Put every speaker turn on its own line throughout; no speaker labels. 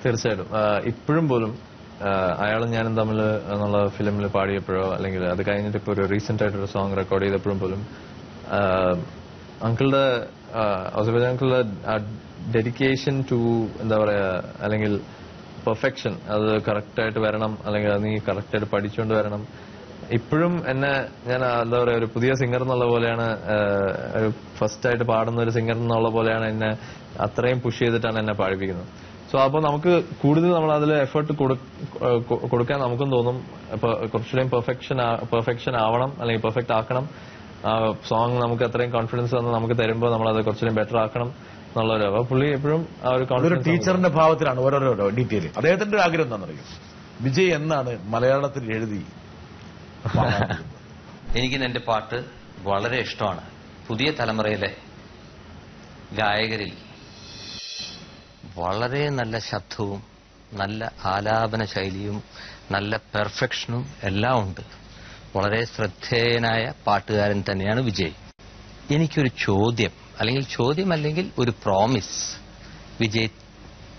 തീർച്ചയായിട്ടും. ഇപ്പോഴും പോലും അയാളും ഞാനും തമ്മിൽ എന്നുള്ള ഫിലിമിൽ പാടിയപ്പോഴോ അല്ലെങ്കിൽ അത് കഴിഞ്ഞിട്ട് ഇപ്പോൾ ഒരു റീസെന്റ് ആയിട്ടൊരു സോങ് റെക്കോർഡ് ചെയ്തപ്പോഴും പോലും അങ്കിളുടെ അങ്കിളുടെ ഡെഡിക്കേഷൻ ടു എന്താ പറയാ അല്ലെങ്കിൽ പെർഫെക്ഷൻ, അത് കറക്റ്റായിട്ട് വരണം അല്ലെങ്കിൽ അത് നീ കറക്റ്റായിട്ട് പഠിച്ചുകൊണ്ട് വരണം. ഇപ്പോഴും എന്നെ ഞാൻ എന്താ പറയാ ഒരു പുതിയ സിംഗർ എന്നുള്ള പോലെയാണ്, ഒരു ഫസ്റ്റ് ആയിട്ട് പാടുന്ന ഒരു സിംഗർ എന്നുള്ള പോലെയാണ് എന്നെ അത്രയും പുഷ് ചെയ്തിട്ടാണ് എന്നെ പാടിപ്പിക്കുന്നത്. സോ അപ്പോൾ നമുക്ക് കൂടുതൽ നമ്മൾ അതിൽ എഫേർട്ട് കൊടുക്കാൻ നമുക്കും തോന്നും. ഇപ്പൊ കുറച്ചുകൂടെയും പെർഫെക്ഷൻ ആവണം അല്ലെങ്കിൽ പെർഫെക്റ്റ് ആക്കണം. സോങ് നമുക്ക് അത്രയും കോൺഫിഡൻസ് തന്ന് നമുക്ക് തരുമ്പോൾ നമ്മൾ അത് കുറച്ചുകൂടി ബെറ്റർ ആക്കണം എന്നുള്ളൊരു. അപ്പൊ പുള്ളി എപ്പോഴും ആ ഒരു കോൺഫിഡൻസ്.
ടീച്ചറിന്റെ ഭാവത്തിലാണ് ഓരോരോ ഡീറ്റെയിൽ. അദ്ദേഹത്തിന്റെ ഒരു ആഗ്രഹം എന്താണെന്നറിയും, വിജയ് എന്നാണ് മലയാളത്തിൽ എഴുതി.
എനിക്ക് എന്റെ പാട്ട് വളരെ ഇഷ്ടമാണ്. പുതിയ തലമുറയിലെ ഗായകരിൽ വളരെ നല്ല ശബ്ദവും നല്ല ആലാപന ശൈലിയും നല്ല പെർഫെക്ഷനും എല്ലാം ഉണ്ട്. വളരെ ശ്രദ്ധേയനായ പാട്ടുകാരൻ തന്നെയാണ് വിജയ്. എനിക്കൊരു ചോദ്യം അല്ലെങ്കിൽ ഒരു പ്രോമിസ് വിജയ്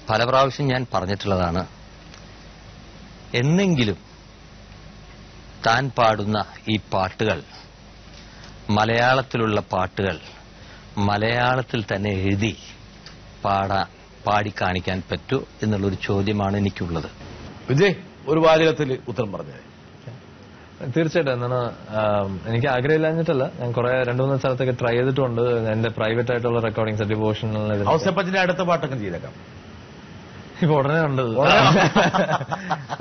പല പ്രാവശ്യം ഞാൻ പറഞ്ഞിട്ടുള്ളതാണ്. എന്നെങ്കിലും താൻ പാടുന്ന ഈ പാട്ടുകൾ, മലയാളത്തിലുള്ള പാട്ടുകൾ മലയാളത്തിൽ തന്നെ എഴുതി പാടിക്കാണിക്കാൻ പറ്റൂ എന്നുള്ളൊരു ചോദ്യമാണ് എനിക്കുള്ളത്.
വിജയ് ഒരു വാചകത്തിൽ ഉത്തരം പറഞ്ഞത്.
തീർച്ചയായിട്ടും. എന്താണ്, എനിക്ക് ആഗ്രഹമില്ലാഞ്ഞിട്ടല്ല, ഞാൻ കുറെ 2-3 സ്ഥലത്തൊക്കെ ട്രൈ ചെയ്തിട്ടുണ്ട്. എന്റെ പ്രൈവറ്റ് ആയിട്ടുള്ള റെക്കോർഡിംഗ്സ്, ഡിവോഷണൽ.
ഔസേപ്പച്ചന്റെ അടുത്ത പാട്ടൊക്കെ ചെയ്തേക്കാം.
ഇപ്പൊ ഉടനെ ഉണ്ട്.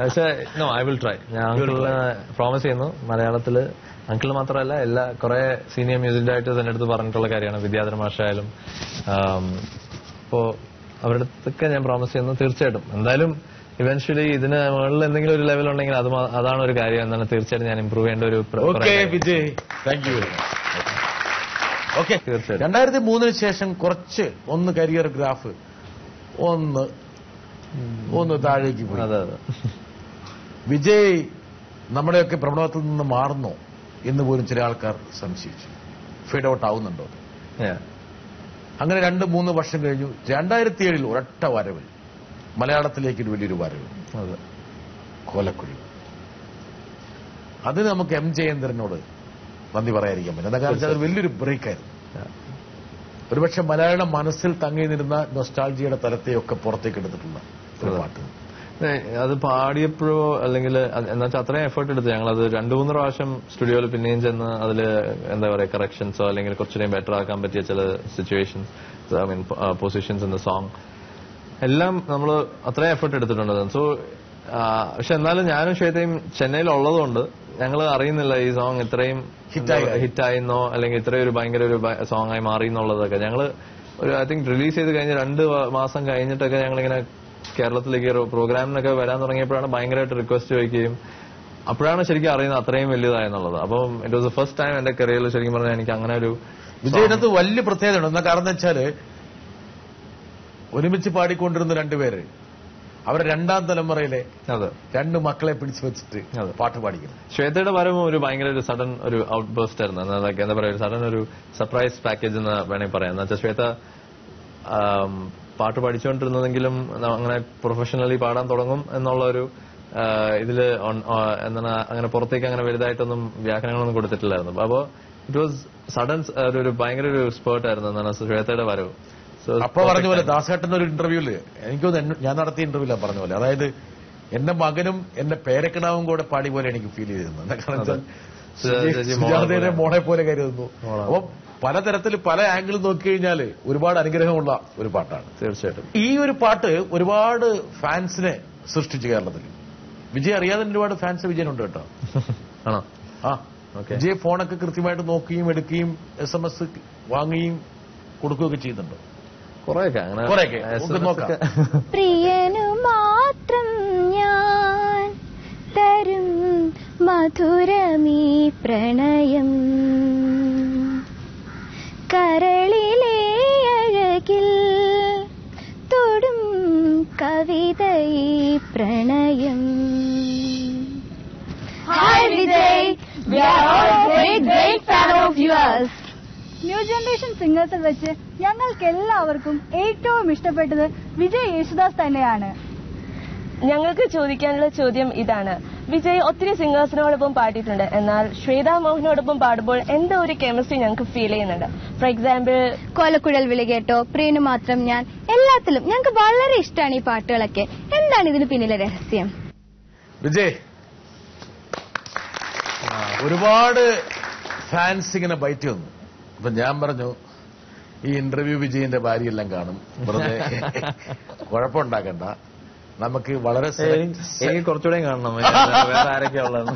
പക്ഷേ നോ, ഐ വിൽ ട്രൈ. ഞാൻ അങ്കിളിന് പ്രോമിസ് ചെയ്യുന്നു. മലയാളത്തില് അങ്കിൾ മാത്രമല്ല, എല്ലാ കുറെ സീനിയർ മ്യൂസിക് ഡയറക്ടേഴ്സ് എന്റെ അടുത്ത് പറഞ്ഞിട്ടുള്ള കാര്യമാണ്. വിദ്യാധര മാഷായാലും. അപ്പോ അവരുടെ അടുത്തൊക്കെ ഞാൻ പ്രോമിസ് ചെയ്യുന്നു. തീർച്ചയായിട്ടും എന്തായാലും ഇവൻച്വലി ഇതിന് മുകളിൽ എന്തെങ്കിലും ഒരു ലെവൽ ഉണ്ടെങ്കിൽ അതാണ് ഒരു കാര്യം. എന്താണ് തീർച്ചയായിട്ടും ഞാൻ ഇമ്പ്രൂവ് ചെയ്യേണ്ട ഒരു.
Vijay, thank you. ഓക്കെ, 2003 ശേഷം കുറച്ച് ഒന്ന് കരിയർ ഗ്രാഫ് ഒന്ന് താഴേക്ക് പോയി.
അതെ.
വിജയ് നമ്മുടെയൊക്കെ പ്രവണതത്തിൽ നിന്ന് മാറുന്നോ എന്ന് പോലും ചില ആൾക്കാർ സംശയിച്ചു. ഫീഡ് ഔട്ട് ആവുന്നുണ്ടോ? അങ്ങനെ 2-3 വർഷം കഴിഞ്ഞു. 2007 ഒരൊറ്റ വരവ്, മലയാളത്തിലേക്ക് ഒരു വലിയൊരു വരവ്.
അതെ,
കോലക്കുഴി. അതിന് നമുക്ക് എം ജയേന്ദ്രനോട് നന്ദി പറയാതിരിക്കാൻ പറ്റും. എന്താ കാരണം അത് വലിയൊരു ബ്രേക്കായിരുന്നു. ഒരുപക്ഷെ മലയാളം മനസ്സിൽ തങ്ങി നിന്നിരുന്ന നൊസ്റ്റാൾജിയുടെ തലത്തെയൊക്കെ പുറത്തേക്ക് എടുത്തിട്ടുള്ള ഒരു പാട്ട്.
അത് പാടിയപ്പോഴോ അല്ലെങ്കിൽ എന്നുവെച്ചാൽ അത്രയും എഫേർട്ട് എടുത്ത് ഞങ്ങളത് 2-3 പ്രാവശ്യം സ്റ്റുഡിയോയിൽ പിന്നെയും ചെന്ന് അതിൽ എന്താ പറയുക കറക്ഷൻസോ അല്ലെങ്കിൽ കുറച്ചുകൂടെയും ബെറ്റർ ആക്കാൻ പറ്റിയ ചില situations, I mean positions in the song എല്ലാം നമ്മൾ അത്രയും എഫേർട്ട് എടുത്തിട്ടുണ്ട്. സോ പക്ഷെ എന്നാലും ഞാനും ശ്വേതയും ചെന്നൈയിൽ ഉള്ളതുകൊണ്ട് ഞങ്ങൾ അറിയുന്നില്ല ഈ സോങ് ഇത്രയും ഹിറ്റായിന്നോ അല്ലെങ്കിൽ ഇത്രയും ഒരു ഭയങ്കര ഒരു സോങ് ആയി മാറി എന്നുള്ളതൊക്കെ. ഞങ്ങൾ ഒരു ഐ തിങ്ക് റിലീസ് ചെയ്ത് കഴിഞ്ഞ് 2 മാസം കഴിഞ്ഞിട്ടൊക്കെ ഞങ്ങളിങ്ങനെ കേരളത്തിലേക്ക് പ്രോഗ്രാമിനൊക്കെ വരാൻ തുടങ്ങിയപ്പോഴാണ് ഭയങ്കരമായിട്ട് റിക്വസ്റ്റ് ചോദിക്കുകയും അപ്പോഴാണ് ശരിക്കും അറിയുന്നത് അത്രയും വലിയതായെന്നുള്ളത്. അപ്പം it was the first time എന്റെ കരിയറിൽ ശരിക്കും പറഞ്ഞാൽ എനിക്ക് അങ്ങനെ ഒരു.
വിജയനകത്ത് വലിയ പ്രത്യേകത ഉണ്ട്. കാരണം എന്താ വെച്ചാല് ഒരുമിച്ച് പാടിക്കൊണ്ടിരുന്ന 2 പേര് അവരെ 2ാം തലമുറയിലെ 2 മക്കളെ പിടിച്ചു വെച്ചിട്ട് പാട്ട് പാടിക്കുന്നു.
ശ്വേതയുടെ വരവും ഒരു ഭയങ്കര ഒരു സഡൻ ഒരു ഔട്ട് ബേസ്റ്റ് ആയിരുന്നു. എന്താ പറയുക, ഒരു സഡൻ ഒരു സർപ്രൈസ് പാക്കേജ് എന്ന് വേണമെങ്കിൽ പറയാം. എന്ന് വെച്ചാൽ ശ്വേത പാട്ട് പഠിച്ചുകൊണ്ടിരുന്നതെങ്കിലും അങ്ങനെ പ്രൊഫഷണലി പാടാൻ തുടങ്ങും എന്നുള്ള ഒരു ഇതില് എന്താണ് അങ്ങനെ പുറത്തേക്ക് അങ്ങനെ വലുതായിട്ടൊന്നും വ്യാഖ്യാനങ്ങളൊന്നും കൊടുത്തിട്ടില്ലായിരുന്നു. അപ്പോൾ ഇറ്റ് വാസ് സഡൻ ഒരു ഭയങ്കര ഒരു സ്പേർട്ട് ആയിരുന്നു എന്താണ് ശ്വേതയുടെ വരവ്.
അപ്പൊ പറഞ്ഞ പോലെ ദാസേട്ടന്റെ ഒരു ഇന്റർവ്യൂല് എനിക്കൊന്ന് ഞാൻ നടത്തിയ ഇന്റർവ്യൂലാണ് പറഞ്ഞ പോലെ, അതായത് എന്റെ മകനും എന്റെ പേരക്കിടാവും കൂടെ പാടി പോലെ എനിക്ക് ഫീൽ ചെയ്തിരുന്നു. എന്താ കാരണം സുജാതയുടെ മോളെ പോലെ കരുതുന്നു. അപ്പൊ പലതരത്തിൽ പല ആംഗിളും നോക്കിക്കഴിഞ്ഞാൽ ഒരുപാട് അനുഗ്രഹമുള്ള ഒരു പാട്ടാണ്.
തീർച്ചയായിട്ടും
ഈ ഒരു പാട്ട് ഒരുപാട് ഫാൻസിനെ സൃഷ്ടിച്ചു കേരളത്തിൽ. വിജയ് അറിയാതെ ഒരുപാട് ഫാൻസ് വിജയനുണ്ട് കേട്ടോ.
ആണോ?
വിജയ് ഫോണൊക്കെ കൃത്യമായിട്ട് നോക്കുകയും എടുക്കുകയും SMS വാങ്ങുകയും കൊടുക്കുകയൊക്കെ ചെയ്യുന്നുണ്ട്. കുറെയൊക്കെ നോക്കാം.
പ്രിയനു മാത്രം ഞാൻ തരും മധുരമീ പ്രണയം, കരളിലെ അഴകിൽ തൊടും കവിതയീ പ്രണയം. Hi Vijay, we are all a great fan of yours. New generation സിംഗേഴ്സിൽ വെച്ച് ഞങ്ങൾക്ക് എല്ലാവർക്കും ഏറ്റവും ഇഷ്ടപ്പെട്ടത് വിജയ് യേശുദാസ് തന്നെയാണ്.
ഞങ്ങൾക്ക് ചോദിക്കാനുള്ള ചോദ്യം ഇതാണ്. വിജയ് ഒത്തിരി സിംഗേഴ്സിനോടൊപ്പം പാടിയിട്ടുണ്ട്. എന്നാൽ ശ്വേതാ മോഹനോടൊപ്പം പാടുമ്പോൾ എന്തോ ഒരു കെമിസ്ട്രി ഞങ്ങൾക്ക് ഫീൽ ചെയ്യുന്നുണ്ട്. ഫോർ എക്സാമ്പിൾ
കോലക്കുഴൽ വിളി കേട്ടോ, പ്രിയന് മാത്രം ഞാൻ, എല്ലാത്തിലും ഞങ്ങൾക്ക് വളരെ ഇഷ്ടമാണ് ഈ പാട്ടുകളൊക്കെ. എന്താണ് ഇതിന് പിന്നിലെ രഹസ്യം?
വിജയ്, ഒരുപാട് ഫാൻസ് ഇങ്ങനെ ബൈറ്റ് വന്നു. അപ്പൊ ഞാൻ പറഞ്ഞു ഈ ഇന്റർവ്യൂ വിജയിന്റെ ഭാര്യയെല്ലാം കാണും, വെറുതെ കുഴപ്പമുണ്ടാക്കണ്ട, നമുക്ക് വളരെ
എനിക്ക് കുറച്ചുകൂടെ കാണണം വേറെ ആരൊക്കെയാ ഉള്ളത്.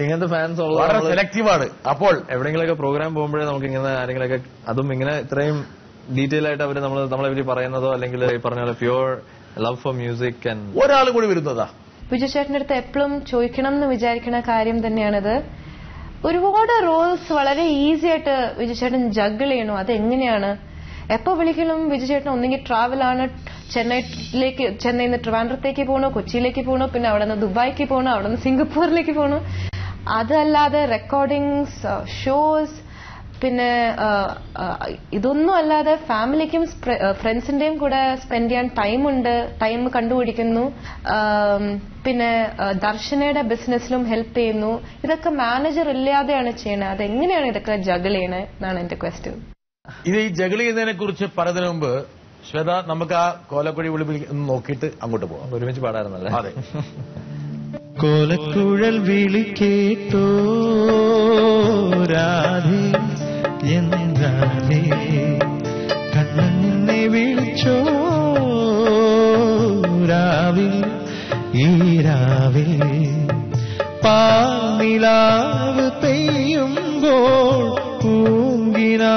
ഇങ്ങനത്തെ ഫാൻസ്
വളരെ സെലക്റ്റീവാണ്. അപ്പോൾ
എവിടെയെങ്കിലൊക്കെ പ്രോഗ്രാം പോകുമ്പോഴേ നമുക്ക് ഇങ്ങനെ ആരെങ്കിലൊക്കെ, അതും ഇങ്ങനെ ഇത്രയും ഡീറ്റെയിൽ ആയിട്ട് അവര് നമ്മളെ പറയുന്നതോ അല്ലെങ്കിൽ ഈ പറഞ്ഞ പോലെ പ്യുവർ ലവ് ഫോർ മ്യൂസിക്.
ഒരാൾ കൂടി വരുന്നതാ
വിജയ് ചേട്ടന്റെ അടുത്ത് എപ്പോഴും ചോദിക്കണം എന്ന് വിചാരിക്കുന്ന കാര്യം തന്നെയാണിത്. ഒരുപാട് റോൾസ് വളരെ ഈസി ആയിട്ട് വിജയ് ചേട്ടൻ ജഗിൾ ചെയ്യണു. അതെങ്ങനെയാണ്? എപ്പോ വിളിക്കലും വിജയ് ചേട്ടൻ ഒന്നെങ്കിൽ ട്രാവലാണ്, ചെന്നൈയിൽ നിന്ന് ട്രിവാൻഡ്രത്തേക്ക് പോകണു, കൊച്ചിയിലേക്ക് പോകണു, പിന്നെ അവിടെ നിന്ന് ദുബായിക്ക് പോകണു, അവിടെ നിന്ന് സിംഗപ്പൂരിലേക്ക് പോകണു. അതല്ലാതെ റെക്കോർഡിങ്സ്, ഷോസ്, പിന്നെ ഇതൊന്നും അല്ലാതെ ഫാമിലിക്കും ഫ്രണ്ട്സിന്റെയും കൂടെ സ്പെൻഡ് ചെയ്യാൻ ടൈം കണ്ടുപിടിക്കുന്നു. പിന്നെ ദർശനയുടെ ബിസിനസ്സിലും ഹെൽപ്പ് ചെയ്യുന്നു. ഇതൊക്കെ മാനേജർ ഇല്ലാതെയാണ് ചെയ്യണത്. അതെങ്ങനെയാണ് ഇതൊക്കെ ജഗിൾ ചെയ്യണേ എന്നാണ് എന്റെ ക്വസ്റ്റ്യൻ.
ഇത് ഈ ജഗിൾ ചെയ്യുന്നതിനെ കുറിച്ച് പറയുന്നതിന് മുമ്പ് ശ്വേത, നമുക്ക് ആ കോലക്കുഴി വിളി നോക്കിയിട്ട് അങ്ങോട്ട് പോകാം.
ഒരുമിച്ച് പാടാറുന്നല്ലേ?
അതെ.
കോലക്കുഴൽ വിളി കേട്ടോ രാധേ എന്നാലേ, കണ്ണനെ വിളിച്ചോ രാവിൽ ഈ രാവിൽ, പാനിലാവ് പെയ്യുമ്പോൾ പൂങ്കിനാ